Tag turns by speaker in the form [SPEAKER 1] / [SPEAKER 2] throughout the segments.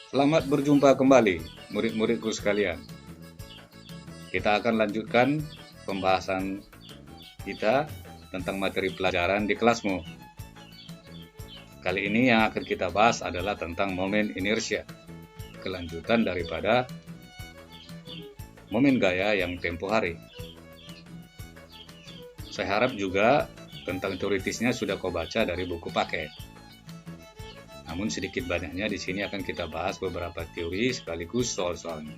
[SPEAKER 1] Selamat berjumpa kembali, murid-muridku sekalian. Kita akan lanjutkan pembahasan kita tentang materi pelajaran di kelasmu. Kali ini yang akan kita bahas adalah tentang momen inersia, kelanjutan daripada momen gaya yang tempo hari. Saya harap juga tentang teoritisnya sudah kau baca dari buku paket. Namun sedikit banyaknya di sini akan kita bahas beberapa teori sekaligus soal-soalnya.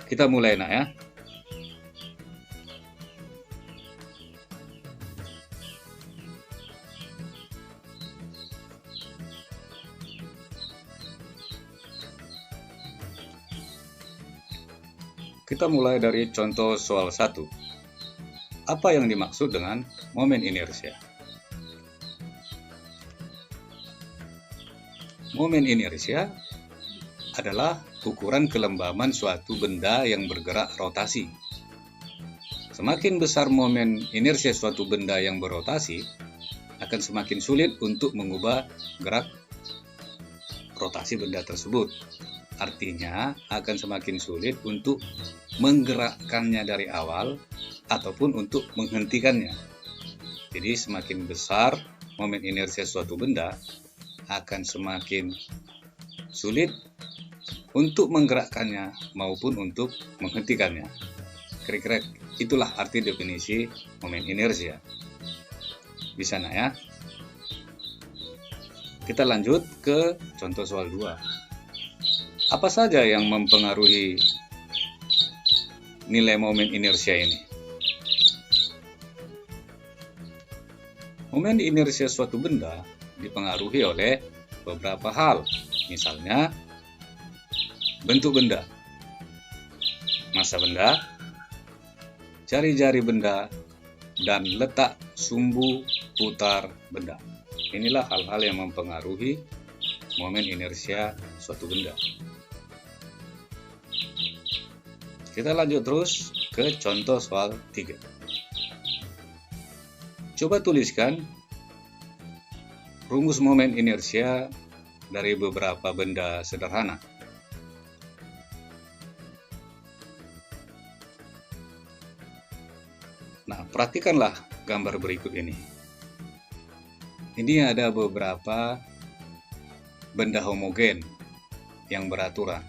[SPEAKER 1] Kita mulai nak ya. Kita mulai dari contoh soal 1. Apa yang dimaksud dengan momen inersia? Momen inersia adalah ukuran kelembaban suatu benda yang bergerak rotasi. Semakin besar momen inersia suatu benda yang berotasi, akan semakin sulit untuk mengubah gerak rotasi benda tersebut. Artinya, akan semakin sulit untuk menggerakkannya dari awal ataupun untuk menghentikannya. Jadi, semakin besar momen inersia suatu benda, akan semakin sulit untuk menggerakkannya maupun untuk menghentikannya. Kira-kira itulah arti definisi momen inersia. Bisa nak ya? Kita lanjut ke contoh soal 2. Apa saja yang mempengaruhi nilai momen inersia ini? Momen inersia suatu benda dipengaruhi oleh beberapa hal, misalnya bentuk benda, massa benda, jari-jari benda, dan letak sumbu putar benda. Inilah hal-hal yang mempengaruhi momen inersia suatu benda. Kita lanjut terus ke contoh soal 3. Coba tuliskan rumus momen inersia dari beberapa benda sederhana. Nah, perhatikanlah gambar berikut ini. Ini ada beberapa benda homogen yang beraturan.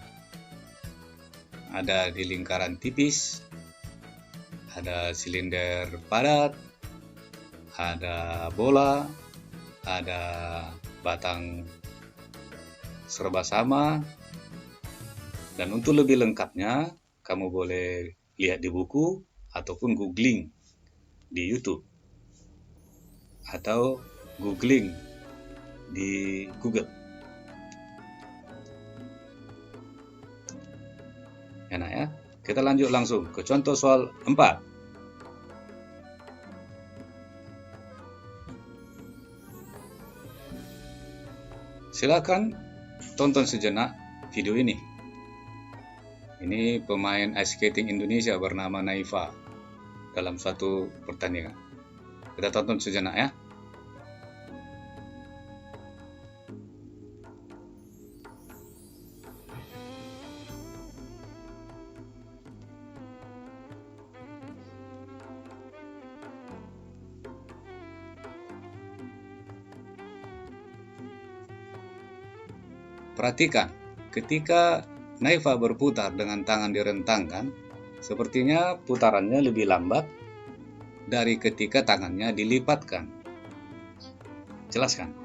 [SPEAKER 1] Ada di lingkaran tipis, ada silinder padat, ada bola, ada batang serba sama, dan untuk lebih lengkapnya kamu boleh lihat di buku ataupun googling di YouTube atau googling di Google. Enak ya? Kita lanjut langsung ke contoh soal 4. Silakan tonton sejenak video ini. Ini pemain ice skating Indonesia bernama Naifa dalam suatu pertandingan. Kita tonton sejenak ya. Perhatikan, ketika Naifa berputar dengan tangan direntangkan, sepertinya putarannya lebih lambat dari ketika tangannya dilipatkan. Jelaskan.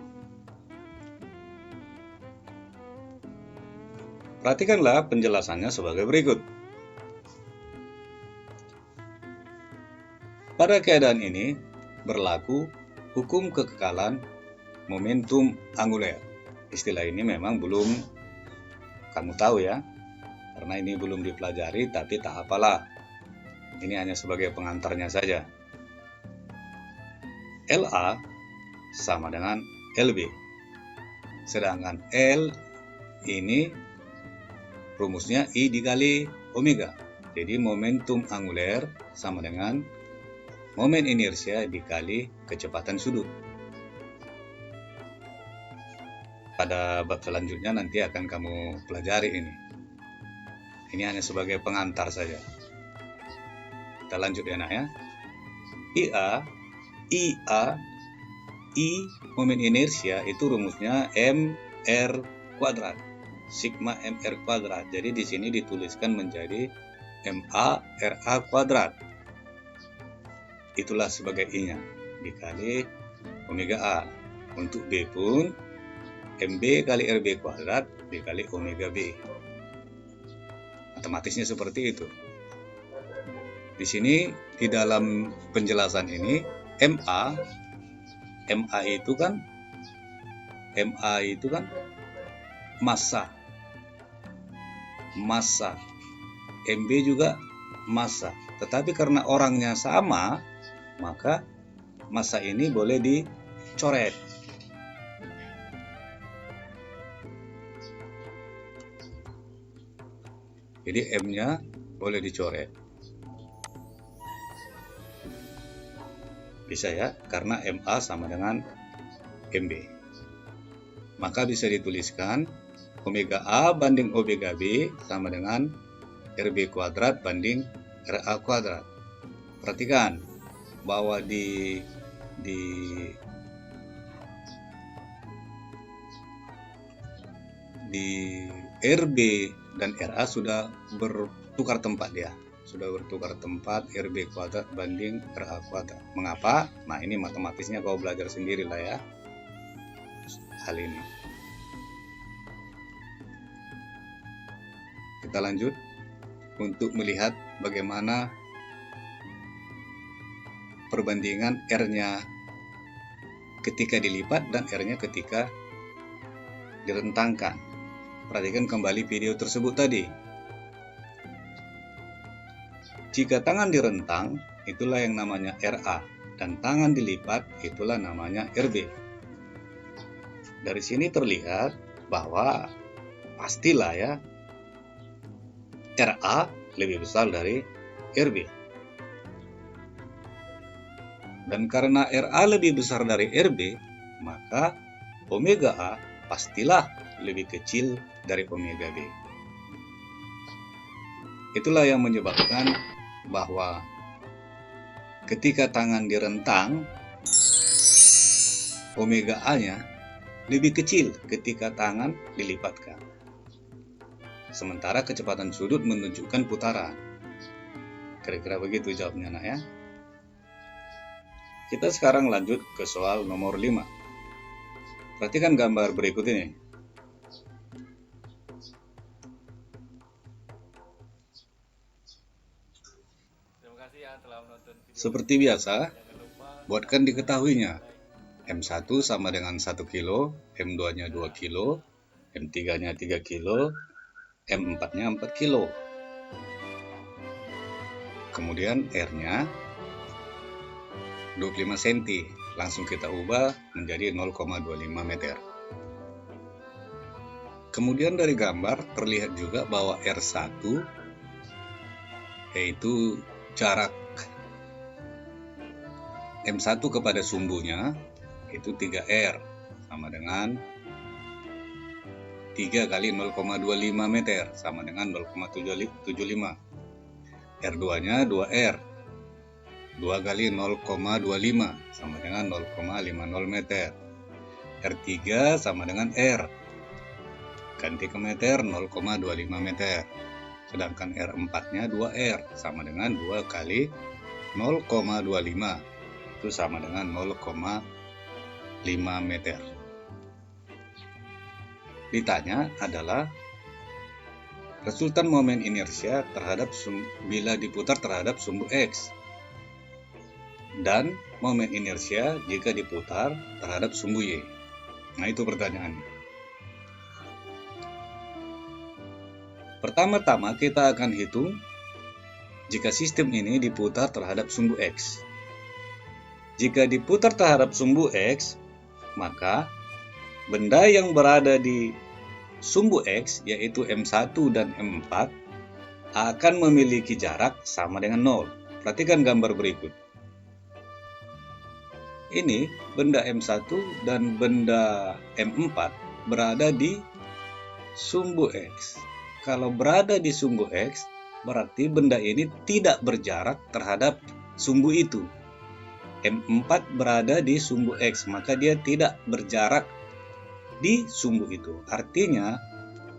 [SPEAKER 1] Perhatikanlah penjelasannya sebagai berikut. Pada keadaan ini, berlaku hukum kekekalan momentum anguler. Istilah ini memang belum kamu tahu ya, karena ini belum dipelajari, tapi tak apalah. Ini hanya sebagai pengantarnya saja. LA sama dengan LB. Sedangkan L ini rumusnya I dikali omega. Jadi momentum anguler sama dengan momen inersia dikali kecepatan sudut. pada bab selanjutnya nanti akan kamu pelajari ini. Ini hanya sebagai pengantar saja. Kita lanjut ya nak ya. I momen inersia itu rumusnya mr kuadrat, sigma mr kuadrat. Jadi di sini dituliskan menjadi ma ra kuadrat. Itulah sebagai I-nya dikali omega A. Untuk B pun mb kali rb kuadrat dikali omega B. Matematisnya seperti itu. Di sini di dalam penjelasan ini ma itu kan massa. MB juga massa. Tetapi karena orangnya sama, maka massa ini boleh dicoret. Jadi M-nya boleh dicoret. Bisa ya, karena MA sama dengan MB. Maka bisa dituliskan omega A banding omega B sama dengan RB kuadrat banding RA kuadrat. Perhatikan bahwa di RB dan RA sudah bertukar tempat dia. Sudah bertukar tempat RB kuadrat banding RA kuadrat. Mengapa? Nah, ini matematisnya kau belajar sendiri lah ya. Hal ini. Kita lanjut untuk melihat bagaimana perbandingan R-nya ketika dilipat dan R-nya ketika direntangkan. Perhatikan kembali video tersebut tadi. Jika tangan direntang, itulah yang namanya RA, dan tangan dilipat, itulah namanya RB. Dari sini terlihat bahwa pastilah ya, RA lebih besar dari RB. Dan karena RA lebih besar dari RB, maka omega A pastilah lebih kecil dari omega B. Itulah yang menyebabkan bahwa ketika tangan direntang, omega A-nya lebih kecil ketika tangan dilipatkan. Sementara kecepatan sudut menunjukkan putaran. Kira-kira begitu jawabnya nak ya. Kita sekarang lanjut ke soal nomor 5. Perhatikan gambar berikut ini. Seperti biasa, buatkan diketahuinya. M1 sama dengan 1 kilo, M2-nya 2 kilo, M3-nya 3 kilo, M4-nya 4 kilo. Kemudian R-nya 25 cm. Langsung kita ubah menjadi 0,25 meter. Kemudian dari gambar terlihat juga bahwa R1 yaitu jarak M1 kepada sumbunya itu 3R sama dengan 3 kali 0,25 meter sama dengan 0,75. R2-nya 2R, 2 kali 0,25 sama dengan 0,50 meter. R3 sama dengan R, ganti ke meter 0,25 meter. Sedangkan R4-nya 2R sama dengan 2 kali 0,25. Itu sama dengan 0,5 meter. Ditanya adalah resultan momen inersia terhadap bila diputar terhadap sumbu X dan momen inersia jika diputar terhadap sumbu Y. Nah, itu pertanyaannya. Pertama-tama kita akan hitung jika sistem ini diputar terhadap sumbu X. Jika diputar terhadap sumbu X, maka benda yang berada di sumbu X, yaitu M1 dan M4, akan memiliki jarak sama dengan 0. Perhatikan gambar berikut. Ini benda M1 dan benda M4 berada di sumbu X. Kalau berada di sumbu X, berarti benda ini tidak berjarak terhadap sumbu itu. M4 berada di sumbu X, maka dia tidak berjarak di sumbu itu. Artinya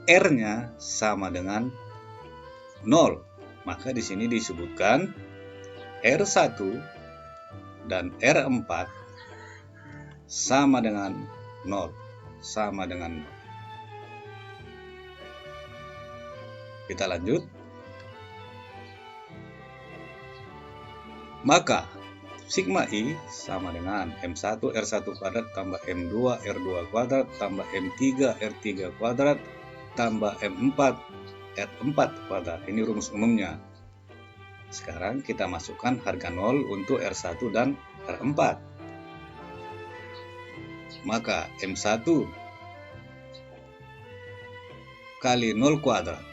[SPEAKER 1] R-nya sama dengan 0. Maka di sini disebutkan R1 dan R4 sama dengan 0. Sama dengan 0. Kita lanjut. Maka sigma I sama dengan M1 R1 kuadrat tambah M2 R2 kuadrat tambah M3 R3 kuadrat tambah M4 R4 kuadrat. Ini rumus umumnya. Sekarang kita masukkan harga 0 untuk R1 dan R4. Maka M1 kali 0 kuadrat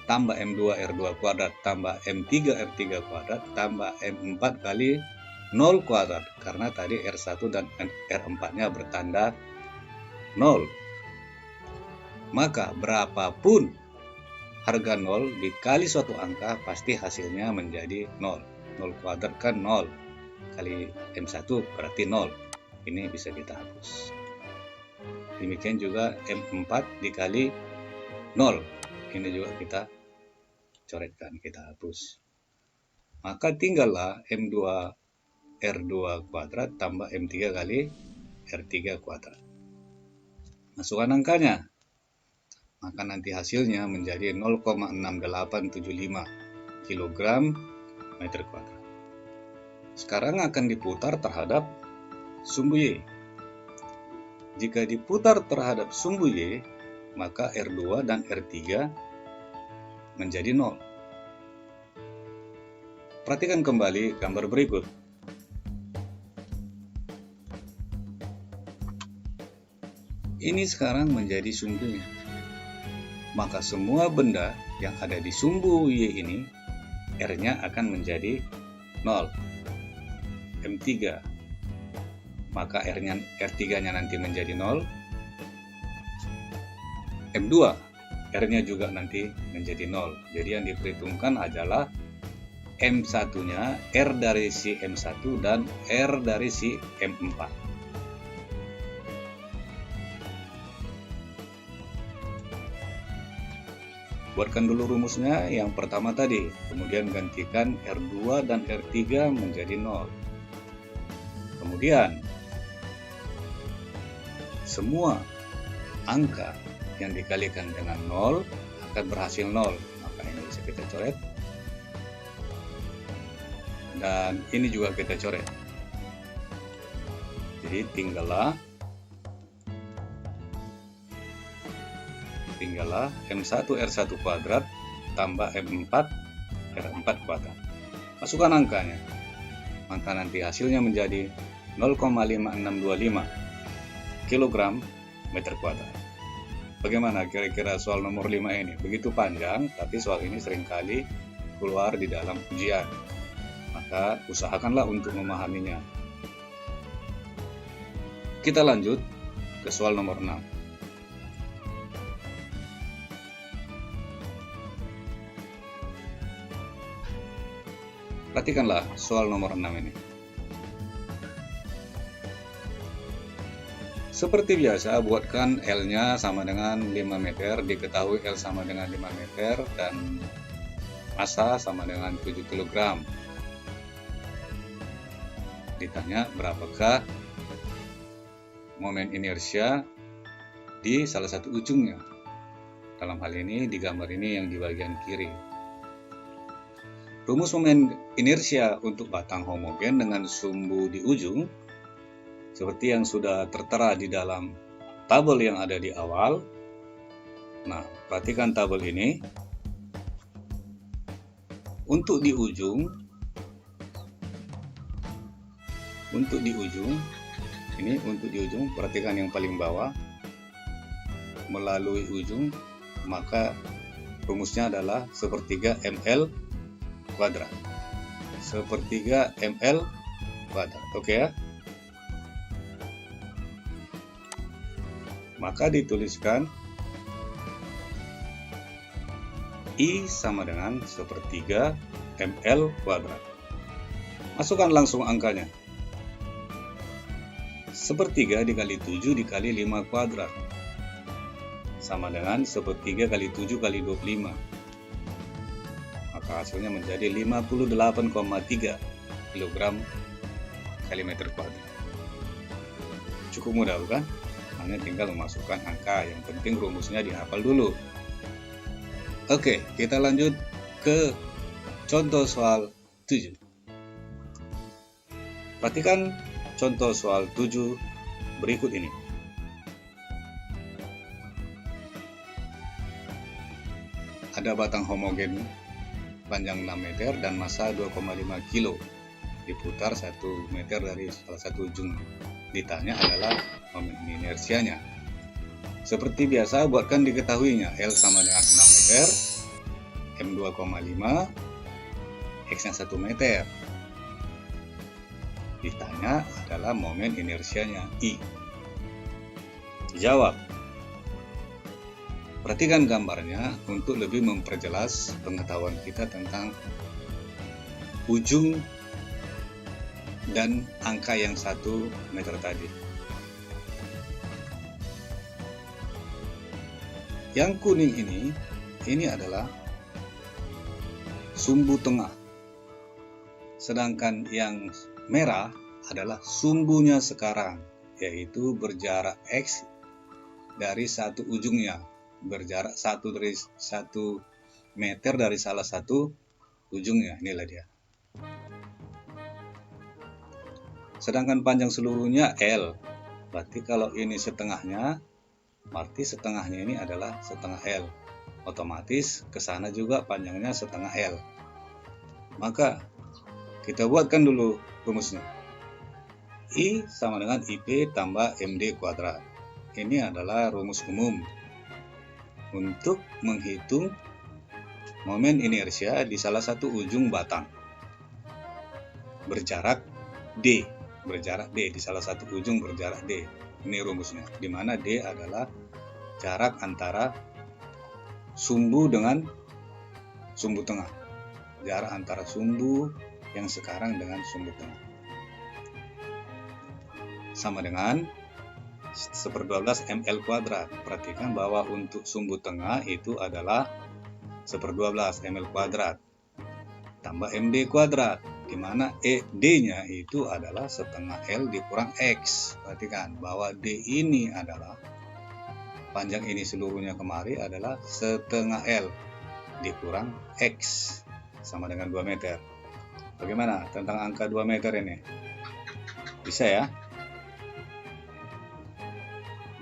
[SPEAKER 1] tambah M2 R2 kuadrat tambah M3 R3 kuadrat tambah M4 kali 0 kuadrat, karena tadi R1 dan R4-nya bertanda 0. Maka berapapun harga 0 dikali suatu angka, pasti hasilnya menjadi 0. 0 kuadrat kan 0, kali M1 berarti 0. Ini bisa kita hapus. Demikian juga M4 dikali 0. Ini juga kita coretkan, kita hapus. Maka tinggallah M2 R2 kuadrat tambah M3 kali R3 kuadrat. Masukkan angkanya. Maka nanti hasilnya menjadi 0,6875 kg meter kuadrat. Sekarang akan diputar terhadap sumbu Y. Jika diputar terhadap sumbu Y, maka R2 dan R3 menjadi 0. Perhatikan kembali gambar berikut. Ini sekarang menjadi sumbunya. Maka semua benda yang ada di sumbu Y ini, R-nya akan menjadi 0. M3. Maka R3-nya nanti menjadi 0. M2. R-nya juga nanti menjadi 0. Jadi yang diperhitungkan adalah M1-nya, R dari si M1 dan R dari si M4. Buatkan dulu rumusnya yang pertama tadi, kemudian gantikan R2 dan R3 menjadi 0. Kemudian semua angka yang dikalikan dengan 0 akan berhasil 0. Maka ini bisa kita coret. Dan ini juga kita coret. Jadi tinggallah M1 R1 kuadrat tambah M4 R4 kuadrat. Masukkan angkanya. Maka nanti hasilnya menjadi 0,5625 kg meter kuadrat. Bagaimana kira-kira soal nomor 5 ini? Begitu panjang, tapi soal ini seringkali keluar di dalam ujian. Maka usahakanlah untuk memahaminya. Kita lanjut ke soal nomor 6. Perhatikanlah soal nomor 6 ini. Seperti biasa, buatkan L-nya sama dengan 5 meter, diketahui L sama dengan 5 meter, dan massa sama dengan 7 kg. Ditanya berapakah momen inersia di salah satu ujungnya. Dalam hal ini, di gambar ini yang di bagian kiri. Rumus momen inersia untuk batang homogen dengan sumbu di ujung seperti yang sudah tertera di dalam tabel yang ada di awal. Nah, perhatikan tabel ini. Untuk di ujung, perhatikan yang paling bawah, melalui ujung, maka rumusnya adalah sepertiga ml kuadrat. Sepertiga ml kuadrat. Oke ya? Maka dituliskan I sama dengan 1/3 ml kuadrat. Masukkan langsung angkanya. 1/3 dikali 7 dikali 5 kuadrat sama dengan 1/3 kali 7 kali 25. Maka hasilnya menjadi 58,3 kg kali meter kuadrat. Cukup mudah bukan? Hanya tinggal memasukkan angka, yang penting rumusnya dihafal dulu. Oke, kita lanjut ke contoh soal 7. Perhatikan contoh soal 7 berikut ini. Ada batang homogen panjang 6 meter dan massa 2,5 kilo. Diputar 1 meter dari salah satu ujung. Ditanya adalah momen inersianya. Seperti biasa, buatkan diketahuinya. L sama dengan 6 meter, M 2,5, X-nya 1 meter. Ditanya adalah momen inersianya, I. Jawab. Perhatikan gambarnya untuk lebih memperjelas pengetahuan kita tentang ujung dan angka yang 1 meter tadi. Yang kuning ini adalah sumbu tengah. Sedangkan yang merah adalah sumbunya sekarang, yaitu berjarak X dari satu ujungnya, berjarak 1 meter dari salah satu ujungnya. Inilah dia. Sedangkan panjang seluruhnya L. Berarti kalau ini setengahnya, berarti setengahnya ini adalah setengah L. Otomatis ke sana juga panjangnya setengah L. Maka kita buatkan dulu rumusnya. I sama dengan IP tambah MD kuadrat. Ini adalah rumus umum untuk menghitung momen inersia di salah satu ujung batang. Berjarak D di salah satu ujung berjarak D. Ini rumusnya, di mana D adalah jarak antara sumbu dengan sumbu tengah. Jarak antara sumbu yang sekarang dengan sumbu tengah. Sama dengan 1/12 ml kuadrat. Perhatikan bahwa untuk sumbu tengah itu adalah 1/12 ml kuadrat tambah md kuadrat, di mana D-nya itu adalah setengah L dikurang X. Perhatikan bahwa D ini adalah panjang ini seluruhnya kemari adalah setengah L dikurang X sama dengan 2 meter. Bagaimana tentang angka 2 meter ini? Bisa ya?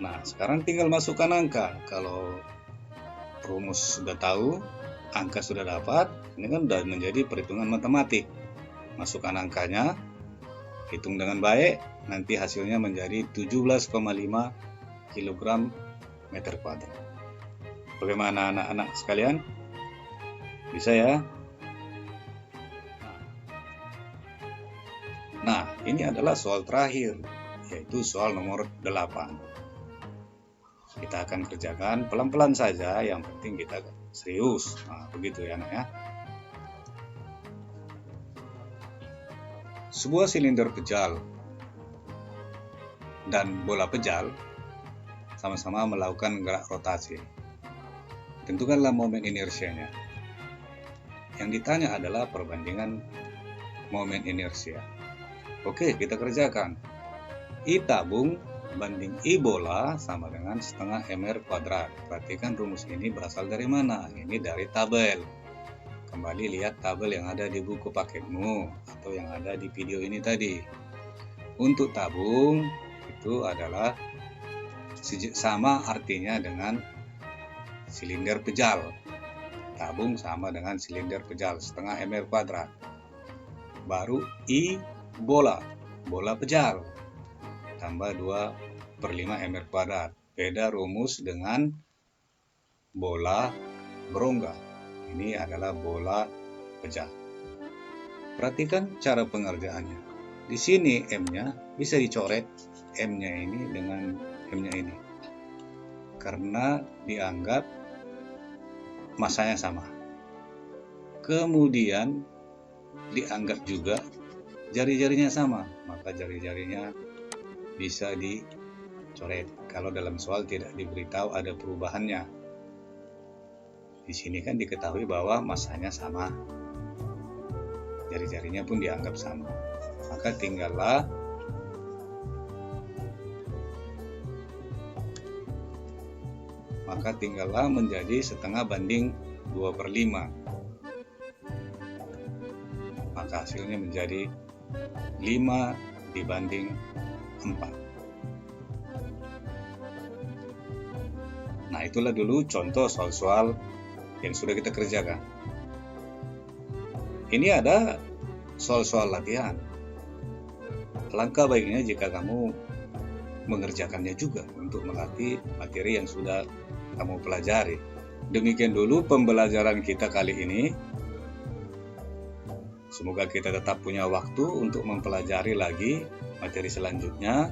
[SPEAKER 1] Nah, sekarang tinggal masukkan angka. Kalau rumus sudah tahu, angka sudah dapat, ini kan sudah menjadi perhitungan matematik. Masukkan angkanya, hitung dengan baik, nanti hasilnya menjadi 17,5 kg meter kuadrat. Bagaimana anak-anak sekalian? Bisa ya? Nah, ini adalah soal terakhir, yaitu soal nomor 8. Kita akan kerjakan pelan-pelan saja, yang penting kita serius. Nah, begitu ya anak ya. Sebuah silinder pejal dan bola pejal sama-sama melakukan gerak rotasi. Tentukanlah momen inersianya. Yang ditanya adalah perbandingan momen inersia. Oke, kita kerjakan. I tabung banding I bola sama dengan setengah mr kuadrat. Perhatikan rumus ini berasal dari mana? Ini dari tabel. Kembali lihat tabel yang ada di buku paketmu atau yang ada di video ini tadi. Untuk tabung itu adalah sama artinya dengan silinder pejal. Tabung sama dengan silinder pejal setengah mr kuadrat. Baru I bola pejal tambah 2/5 mr kuadrat. Beda rumus dengan bola berongga. Ini adalah bola pejal. Perhatikan cara pengerjaannya. Di sini M-nya bisa dicoret, M-nya ini dengan M-nya ini. karena dianggap masanya sama. Kemudian dianggap juga jari-jarinya sama, maka jari-jarinya bisa dicoret kalau dalam soal tidak diberitahu ada perubahannya. Di sini kan diketahui bahwa masanya sama, jari-jarinya pun dianggap sama, maka tinggallah menjadi setengah banding 2/5, maka hasilnya menjadi 5/4. Nah, itulah dulu contoh soal-soal yang sudah kita kerjakan. Ini ada soal-soal latihan. Alangkah baiknya jika kamu mengerjakannya juga untuk melatih materi yang sudah kamu pelajari. Demikian dulu pembelajaran kita kali ini. Semoga kita tetap punya waktu untuk mempelajari lagi materi selanjutnya.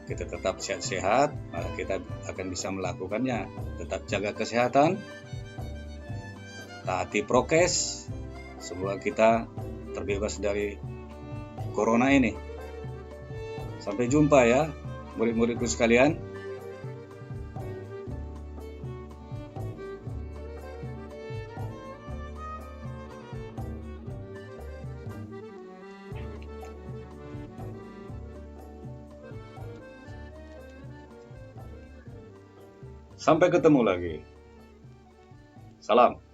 [SPEAKER 1] Kita tetap sehat-sehat, maka kita akan bisa melakukannya. Tetap jaga kesehatan, taati prokes. Semoga kita terbebas dari corona ini. Sampai jumpa ya, murid-muridku sekalian. Sampai ketemu lagi. Salam.